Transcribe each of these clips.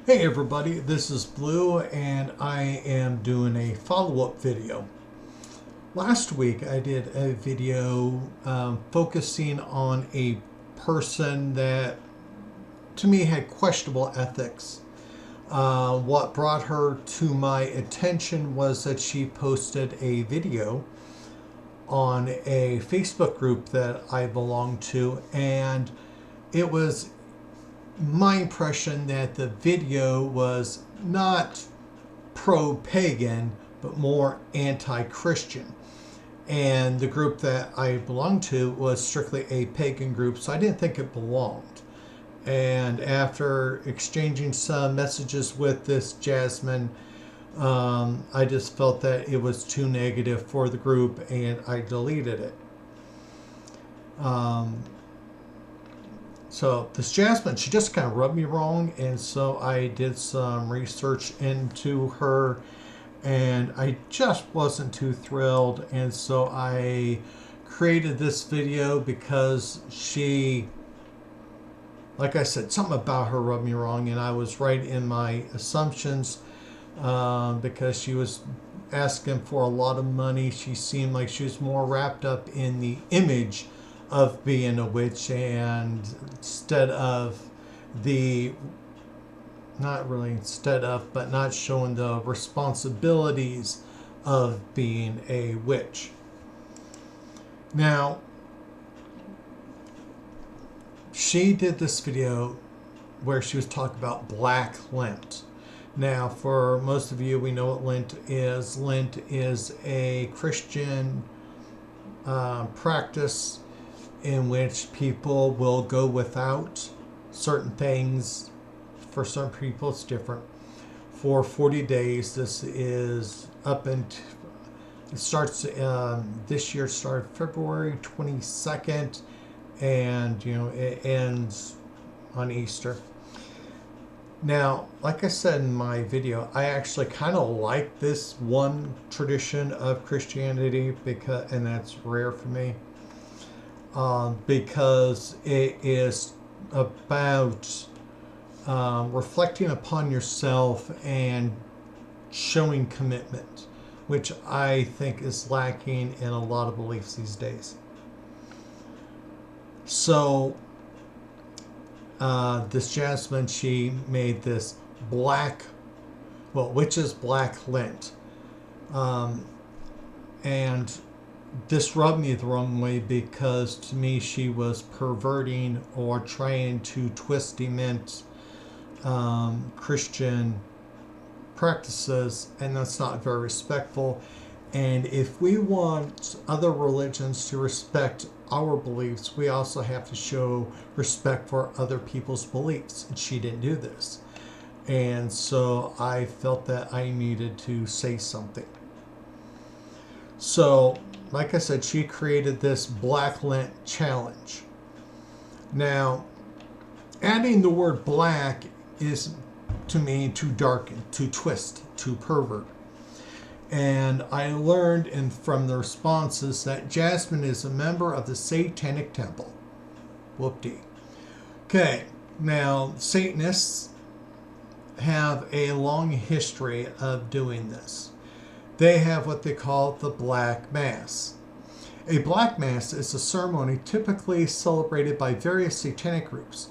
Hey everybody, this is Blue and I am doing a follow-up video. Last week I did a video focusing on a person that to me had questionable ethics. What brought her to my attention was that she posted a video on a Facebook group that I belong to, and it was my impression that the video was not pro-pagan but more anti-Christian, and the group that I belonged to was strictly a pagan group, so I didn't think it belonged. And after exchanging some messages with this Jasmine, I just felt that it was too negative for the group and I deleted it. So this Jasmine, she just kind of rubbed me wrong, and so I did some research into her, and I just wasn't too thrilled, and so I created this video because she, like I said, something about her rubbed me wrong, and I was right in my assumptions because she was asking for a lot of money. She seemed like she was more wrapped up in the image of being a witch, and instead of the not showing the responsibilities of being a witch. Now, she did this video where she was talking about Black Lent. Now, for most of you, we know what Lent is. Lent is a Christian practice in which people will go without certain things. For some people, it's different. For 40 days, this is up and it starts. This year started February 22nd, and it ends on Easter. Now, like I said in my video, I actually kind of like this one tradition of Christianity and that's rare for me. Because it is about reflecting upon yourself and showing commitment, which I think is lacking in a lot of beliefs these days. So this Jasmine, she made this which is Black Lent. And this rubbed me the wrong way because to me she was perverting or trying to twist cement Christian practices, and that's not very respectful. And if we want other religions to respect our beliefs, we also have to show respect for other people's beliefs, and she didn't do this. And so I felt that I needed to say something. So like I said, she created this Black Lent challenge. Now, adding the word black is to me to darken, to twist, to pervert. And I learned from the responses that Jasmine is a member of the Satanic Temple. Whoop-dee. Okay, now Satanists have a long history of doing this. They have what they call the Black Mass. A Black Mass is a ceremony typically celebrated by various satanic groups.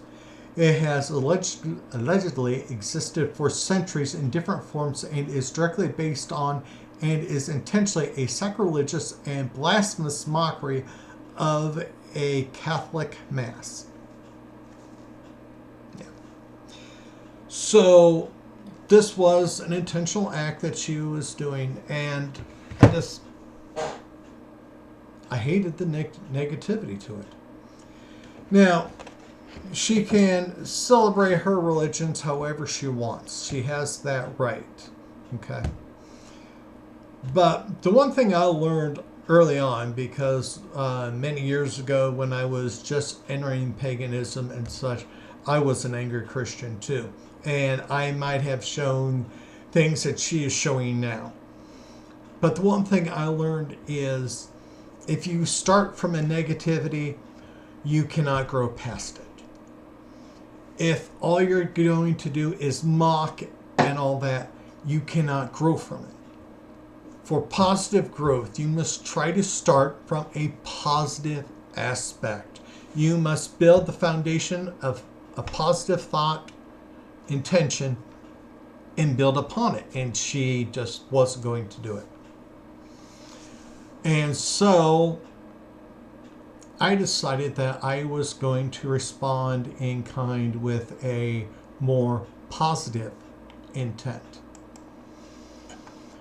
It has allegedly existed for centuries in different forms and is directly based on and is intentionally a sacrilegious and blasphemous mockery of a Catholic Mass. Yeah. So this was an intentional act that she was doing, and I hated the negativity to it. Now, she can celebrate her religions however she wants. She has that right. Okay. But the one thing I learned early on, because many years ago when I was just entering paganism and such, I was an angry Christian too. And I might have shown things that she is showing now. But the one thing I learned is if you start from a negativity, you cannot grow past it. If all you're going to do is mock and all that, you cannot grow from it. For positive growth, you must try to start from a positive aspect. You must build the foundation of a positive thought, intention, and build upon it. And she just wasn't going to do it. And so I decided that I was going to respond in kind with a more positive intent.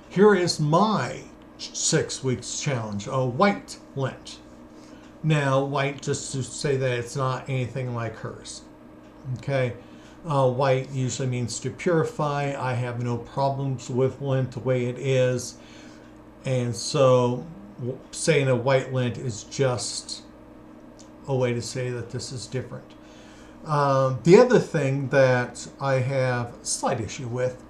Here is my 6 weeks challenge, a white Lent. Now, white, just to say that it's not anything like hers. Okay, white usually means to purify. I have no problems with Lent the way it is. And so saying a white Lent is just a way to say that this is different. The other thing that I have a slight issue with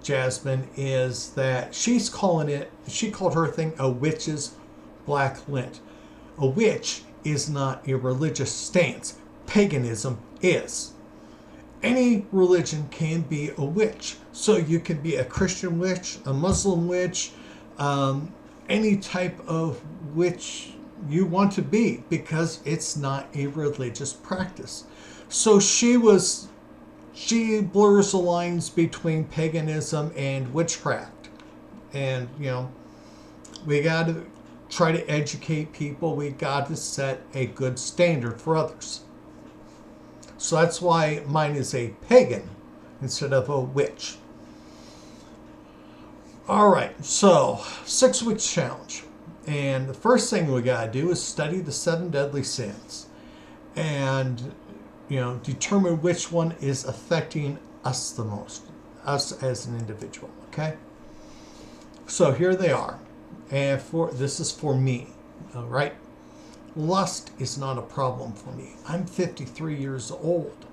Jasmine is that she called her thing a witch's Black Lent. A witch is not a religious stance. Paganism is. Any religion can be a witch. So you can be a Christian witch, a Muslim witch, any type of witch you want to be, because it's not a religious practice. So she blurs the lines between paganism and witchcraft. And, we got to try to educate people. We got to set a good standard for others. So that's why mine is a pagan instead of a witch. All right, so 6 weeks challenge. And the first thing we got to do is study the 7 deadly sins and, determine which one is affecting us the most, us as an individual, okay? So here they are. And this is for me, all right? Lust is not a problem for me. I'm 53 years old.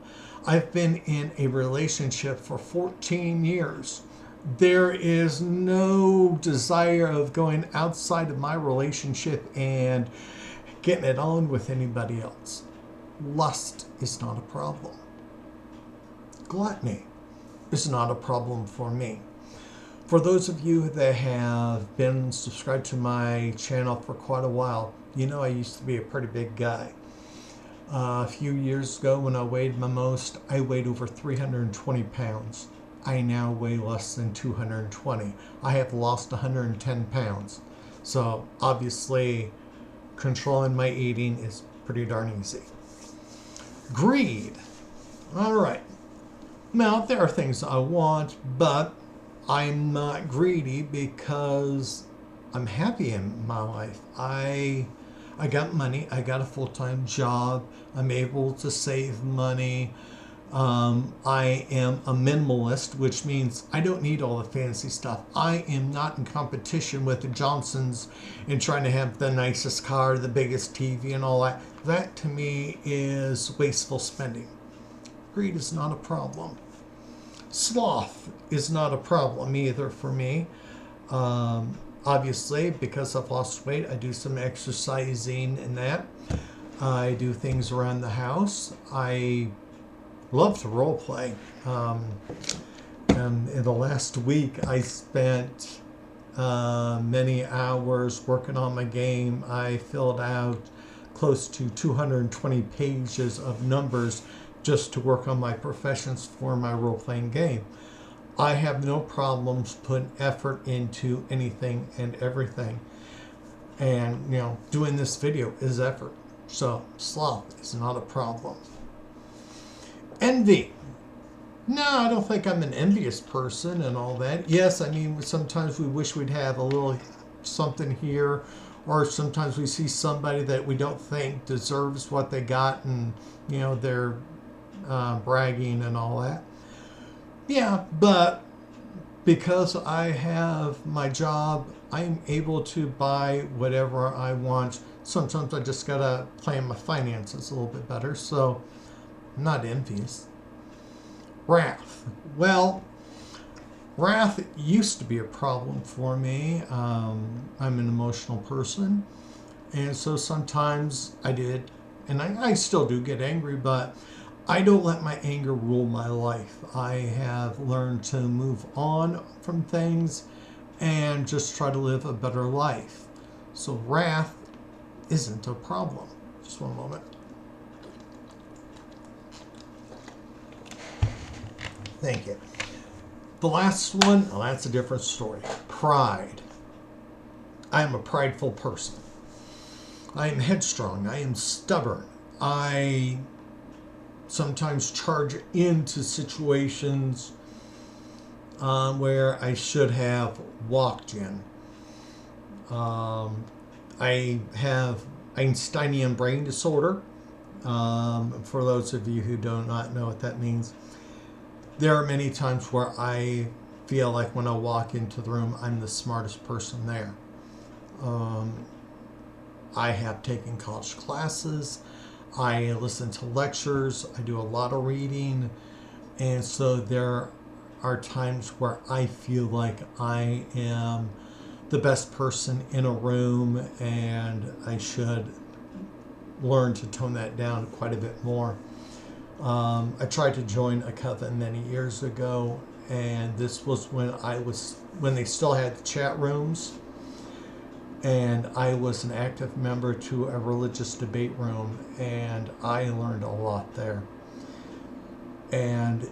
I've been in a relationship for 14 years. There is no desire of going outside of my relationship and getting it on with anybody else. Lust is not a problem. Gluttony is not a problem for me. For those of you that have been subscribed to my channel for quite a while, I used to be a pretty big guy. A few years ago when I weighed my most, I weighed over 320 pounds. I now weigh less than 220. I have lost 110 pounds. So obviously controlling my eating is pretty darn easy. Greed. All right. Now there are things I want, but I'm not greedy because I'm happy in my life. I got money. I got a full-time job. I'm able to save money. I am a minimalist, which means I don't need all the fancy stuff. I am not in competition with the Johnsons and trying to have the nicest car, the biggest TV and all that. That to me is wasteful spending. Greed is not a problem. Sloth is not a problem either for me. Obviously, because I've lost weight, I do some exercising and that. I do things around the house. I love to role play. And in the last week, I spent many hours working on my game. I filled out close to 220 pages of numbers just to work on my professions for my role-playing game. I have no problems putting effort into anything and everything. And, doing this video is effort. So, sloth is not a problem. Envy. No, I don't think I'm an envious person and all that. Yes, I mean, sometimes we wish we'd have a little something here, or sometimes we see somebody that we don't think deserves what they got and, they're bragging and all that. Yeah, but because I have my job, I'm able to buy whatever I want. Sometimes I just gotta plan my finances a little bit better, so I'm not envious. Wrath. Well, wrath used to be a problem for me. I'm an emotional person, and so sometimes I did And I still do get angry, but I don't let my anger rule my life. I have learned to move on from things and just try to live a better life. So wrath isn't a problem. Just one moment. Thank you. The last one, well, that's a different story. Pride. I am a prideful person. I am headstrong. I am stubborn. I sometimes charge into situations where I should have walked in. I have Einsteinian brain disorder. For those of you who do not know what that means, there are many times where I feel like when I walk into the room, I'm the smartest person there. I have taken college classes. I listen to lectures. I do a lot of reading. And so there are times where I feel like I am the best person in a room, and I should learn to tone that down quite a bit more. I tried to join a coven many years ago, and this was when they still had the chat rooms, and I was an active member to a religious debate room, and I learned a lot there. And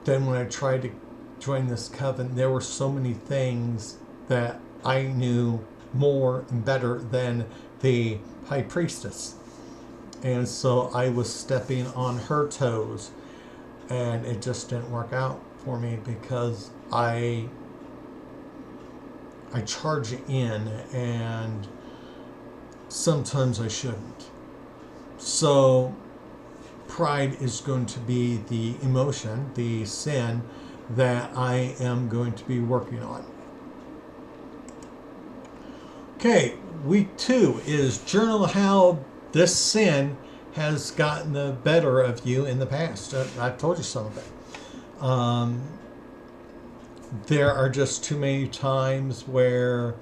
then when I tried to join this coven, there were so many things that I knew more and better than the high priestess. And so I was stepping on her toes, and it just didn't work out for me because I charge in, and sometimes I shouldn't. So pride is going to be the emotion, the sin that I am going to be working on. Okay, week 2 is journal how this sin has gotten the better of you in the past. I've told you some of it. There are just too many times where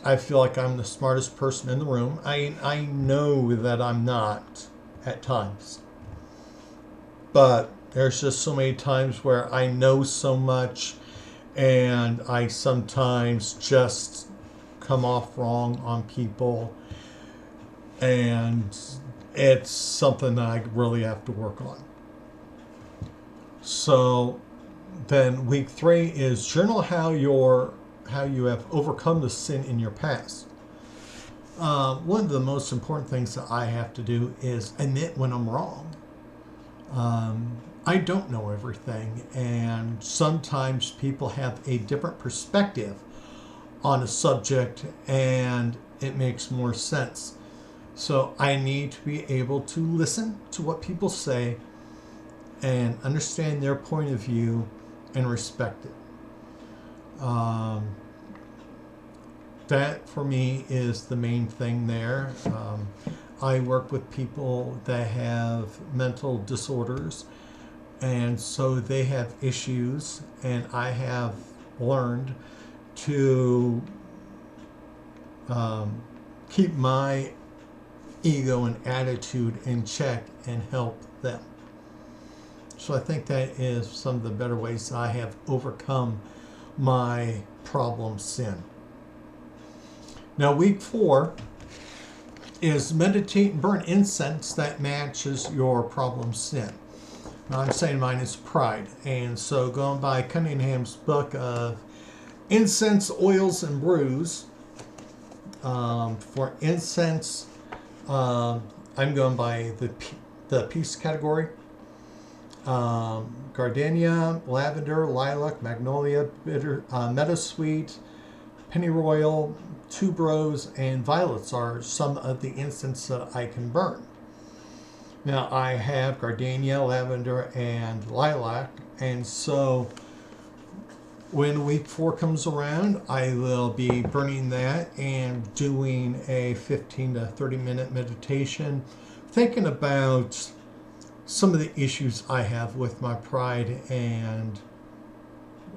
I feel like I'm the smartest person in the room. I know that I'm not at times. But there's just so many times where I know so much, and I sometimes just come off wrong on people, and it's something that I really have to work on. So then week 3 is journal how you have overcome the sin in your past. One of the most important things that I have to do is admit when I'm wrong. I don't know everything, and sometimes people have a different perspective on a subject, and it makes more sense. So I need to be able to listen to what people say and understand their point of view and respect it. That for me is the main thing there. I work with people that have mental disorders, and so they have issues, and I have learned to keep my ego and attitude in check and help them. So I think that is some of the better ways I have overcome my problem sin. Now week 4 is meditate and burn incense that matches your problem sin. Now I'm saying mine is pride, and so going by Cunningham's book of Incense, Oils, and Brews, for incense, I'm going by the peace category. Gardenia, lavender, lilac, magnolia, bitter, meadowsweet, pennyroyal, tuberose, and violets are some of the incense that I can burn. Now I have gardenia, lavender, and lilac, and so when week 4 comes around, I will be burning that and doing a 15 to 30 minute meditation, thinking about some of the issues I have with my pride and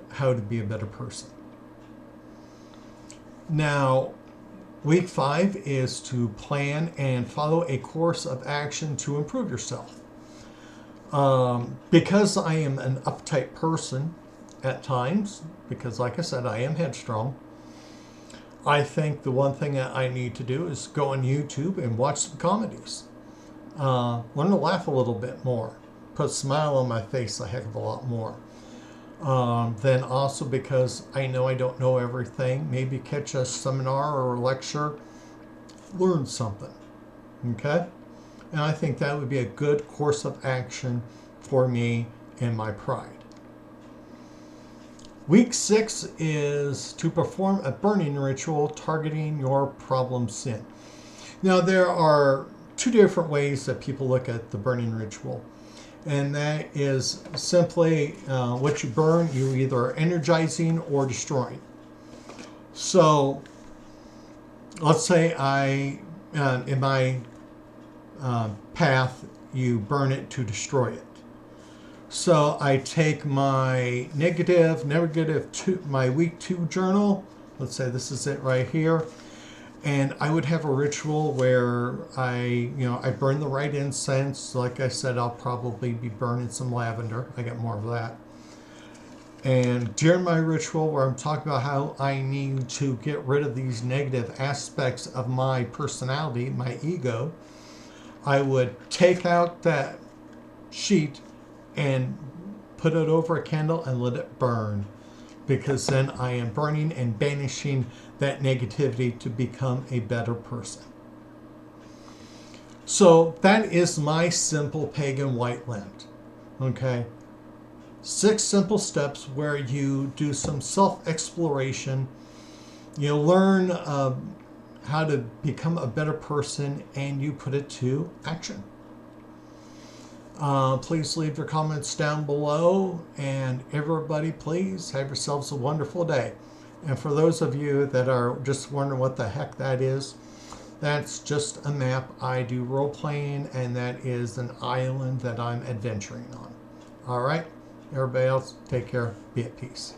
how to be a better person. Now, Week 5 is to plan and follow a course of action to improve yourself. Because I am an uptight person at times, because like I said, I am headstrong, I think the one thing that I need to do is go on YouTube and watch some comedies. Learn to laugh a little bit more. Put a smile on my face a heck of a lot more. Then also because I know I don't know everything, maybe catch a seminar or a lecture, learn something. Okay? And I think that would be a good course of action for me and my pride. Week 6 is to perform a burning ritual targeting your problem sin. Now, there are 2 different ways that people look at the burning ritual. And that is simply what you burn, you either energizing or destroying. So, let's say in my path, you burn it to destroy it. So I take my my week 2 journal. Let's say this is it right here. And I would have a ritual where I burn the right incense. Like I said, I'll probably be burning some lavender. I get more of that. And during my ritual where I'm talking about how I need to get rid of these negative aspects of my personality, my ego, I would take out that sheet and put it over a candle and let it burn, because then I am burning and banishing that negativity to become a better person. So that is my simple pagan white Lent. Okay? 6 simple steps where you do some self-exploration. You learn how to become a better person, and you put it to action. Please leave your comments down below, and everybody, please have yourselves a wonderful day. And for those of you that are just wondering what the heck that is, that's just a map. I do role playing, and that is an island that I'm adventuring on. All right, everybody else, take care, be at peace.